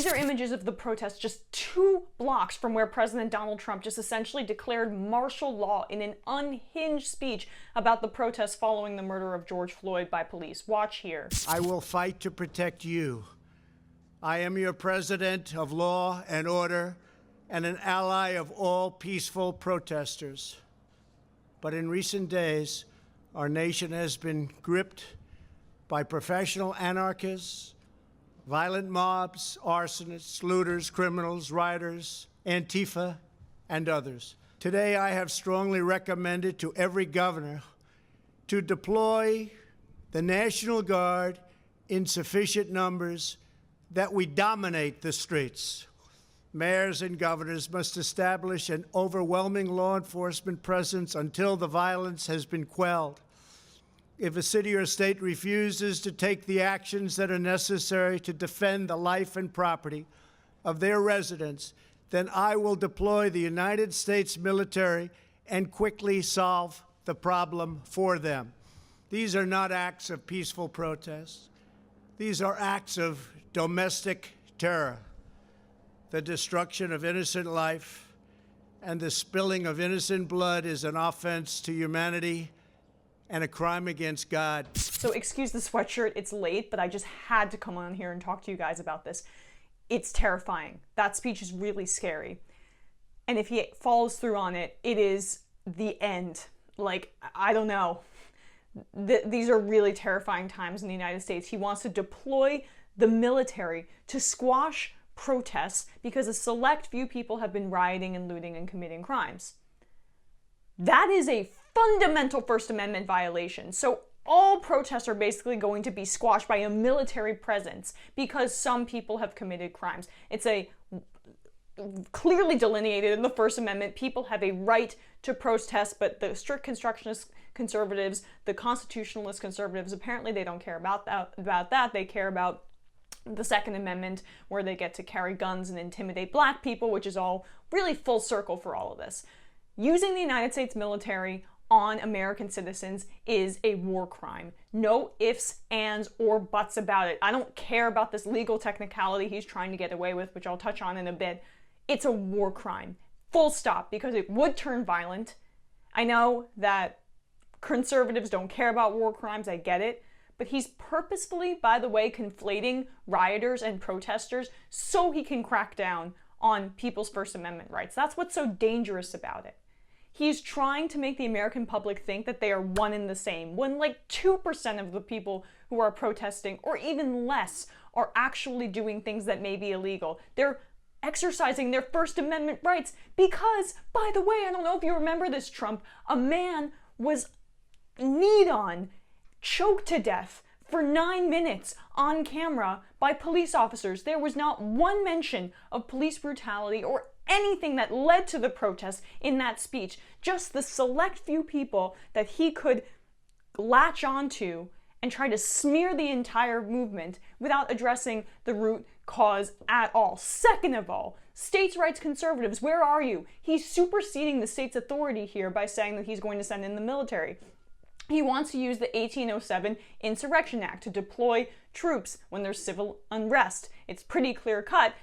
These are images of the protest just 2 blocks from where President Donald Trump just essentially declared martial law in an unhinged speech about the protests following the murder of George Floyd by police. Watch here. I will fight to protect you. I am your president of law and order and an ally of all peaceful protesters. But in recent days, our nation has been gripped by professional anarchists, violent mobs, arsonists, looters, criminals, rioters, Antifa, and others. Today, I have strongly recommended to every governor to deploy the National Guard in sufficient numbers that we dominate the streets. Mayors and governors must establish an overwhelming law enforcement presence until the violence has been quelled. If a city or state refuses to take the actions that are necessary to defend the life and property of their residents, then I will deploy the United States military and quickly solve the problem for them. These are not acts of peaceful protest. These are acts of domestic terror. The destruction of innocent life and the spilling of innocent blood is an offense to humanity and a crime against God. So excuse the sweatshirt, it's late, but I just had to come on here and talk to you guys about this. It's terrifying. That speech is really scary. And if he follows through on it, it is the end. Like, I don't know. These are really terrifying times in the United States. He wants to deploy the military to squash protests because a select few people have been rioting and looting and committing crimes. That is a fundamental First Amendment violation. So all protests are basically going to be squashed by a military presence because some people have committed crimes. It's a clearly delineated in the First Amendment. People have a right to protest, but the strict constructionist conservatives, the constitutionalist conservatives, apparently they don't care about that. They care about the Second Amendment, where they get to carry guns and intimidate black people, which is all really full circle for all of this. Using the United States military on American citizens is a war crime. No ifs, ands, or buts about it. I don't care about this legal technicality he's trying to get away with, which I'll touch on in a bit. It's a war crime. Full stop, because it would turn violent. I know that conservatives don't care about war crimes, I get it. But he's purposefully, by the way, conflating rioters and protesters so he can crack down on people's First Amendment rights. That's what's so dangerous about it. He's trying to make the American public think that they are one and the same, when like 2% of the people who are protesting, or even less, are actually doing things that may be illegal. They're exercising their First Amendment rights because, by the way, I don't know if you remember this, Trump, a man was kneed on, choked to death for 9 minutes on camera by police officers. There was not one mention of police brutality or anything that led to the protest in that speech. Just the select few people that he could latch onto and try to smear the entire movement without addressing the root cause at all. Second of all, states' rights conservatives, where are you? He's superseding the state's authority here by saying that he's going to send in the military. He wants to use the 1807 Insurrection Act to deploy troops when there's civil unrest. It's pretty clear cut.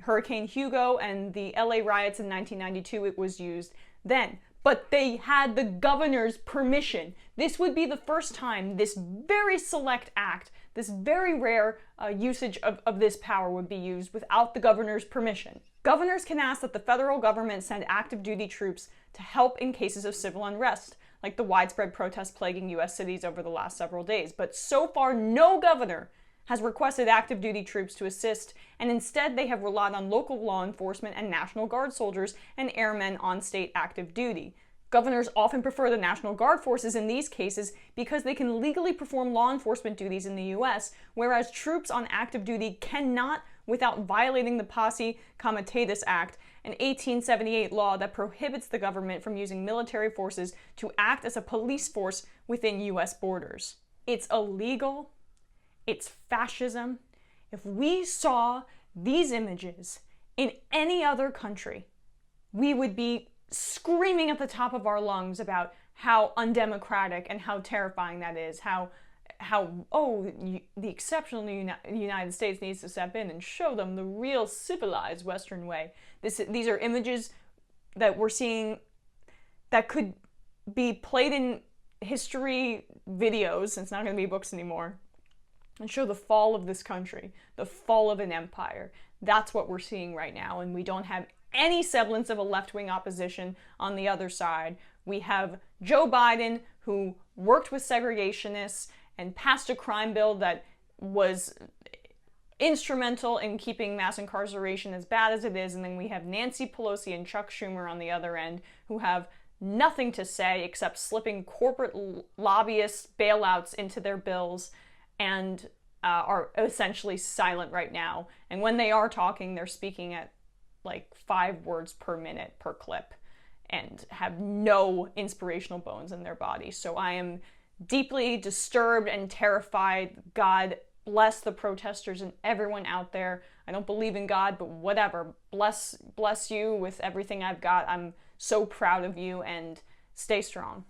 Hurricane Hugo and the LA riots in 1992, it was used then. But they had the governor's permission. This would be the first time this very select act, this very rare usage of this power would be used without the governor's permission. Governors can ask that the federal government send active duty troops to help in cases of civil unrest, like the widespread protests plaguing U.S. cities over the last several days. But so far, no governor has requested active duty troops to assist, and instead they have relied on local law enforcement and National Guard soldiers and airmen on state active duty. Governors often prefer the National Guard forces in these cases because they can legally perform law enforcement duties in the U.S., whereas troops on active duty cannot without violating the Posse Comitatus Act, an 1878 law that prohibits the government from using military forces to act as a police force within U.S. borders. It's illegal. It's fascism. If we saw these images in any other country, we would be screaming at the top of our lungs about how undemocratic and how terrifying that is, how the exceptional United States needs to step in and show them the real civilized Western way. These are images that we're seeing that could be played in history videos, it's not going to be books anymore, and show the fall of this country, the fall of an empire. That's what we're seeing right now, and we don't have any semblance of a left-wing opposition on the other side. We have Joe Biden, who worked with segregationists and passed a crime bill that was instrumental in keeping mass incarceration as bad as it is, and then we have Nancy Pelosi and Chuck Schumer on the other end, who have nothing to say except slipping corporate lobbyists bailouts into their bills and are essentially silent right now. And when they are talking, they're speaking at like 5 words per minute per clip and have no inspirational bones in their body. So I am deeply disturbed and terrified. God bless the protesters and everyone out there. I don't believe in God, but whatever. Bless you with everything I've got. I'm so proud of you, and stay strong.